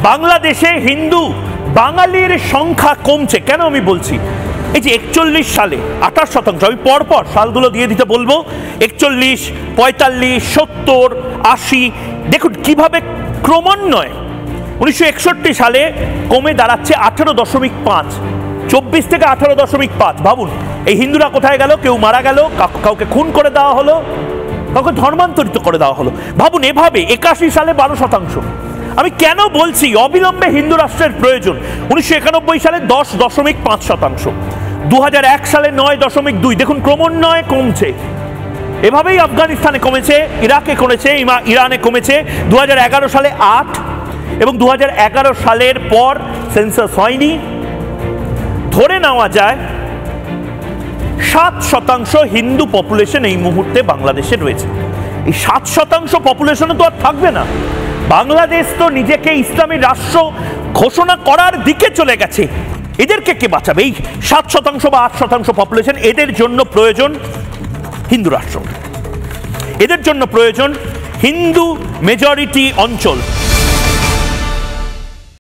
বাংলাদেশে হিন্দু বাঙালির সংখ্যা কমছে কেন আমি বলছি। এই যে 41 সালে 28%, আমি পরপর সালগুলো দিয়ে দিতে বলবো, 41, 45, 70, 80, দেখুন কিভাবে ক্রমান্বয়ে 1961 সালে কমে দাঁড়াচ্ছে 18.5, 24 থেকে 18.5। ভাবুন এই হিন্দুরা কোথায় গেল? কেউ মারা গেল, কাউকে খুন করে দেওয়া হলো, কাউকে ধর্মান্তরিত করে দেওয়া হলো। ভাবুন এভাবে 81 সালে 12%। আমি কেন বলছি অবিলম্বে হিন্দু রাষ্ট্রের প্রয়োজন? 1991 সালে 10.5%, 2001 সালে 9.2। দেখুন ক্রমান্বয়ে কমছে। এভাবেই আফগানিস্তানে কমেছে, ইরাকে কমেছে, ইরানে কমেছে। 2011 সালে 8, এবং 2011 সালের পর সেন্সাস হয়নি। ধরে নেওয়া যায় 7% হিন্দু পপুলেশন এই মুহূর্তে বাংলাদেশে রয়েছে। এই 7% পপুলেশনে তো আর থাকবে না। বাংলাদেশ তো নিজেকে ইসলামী রাষ্ট্র ঘোষণা করার দিকে চলে গেছে। এদেরকে কে বাঁচাবে? এই 7% বা 8% পপুলেশন, এদের জন্য প্রয়োজন হিন্দু রাষ্ট্র, এদের জন্য প্রয়োজন হিন্দু মেজরিটি অঞ্চল।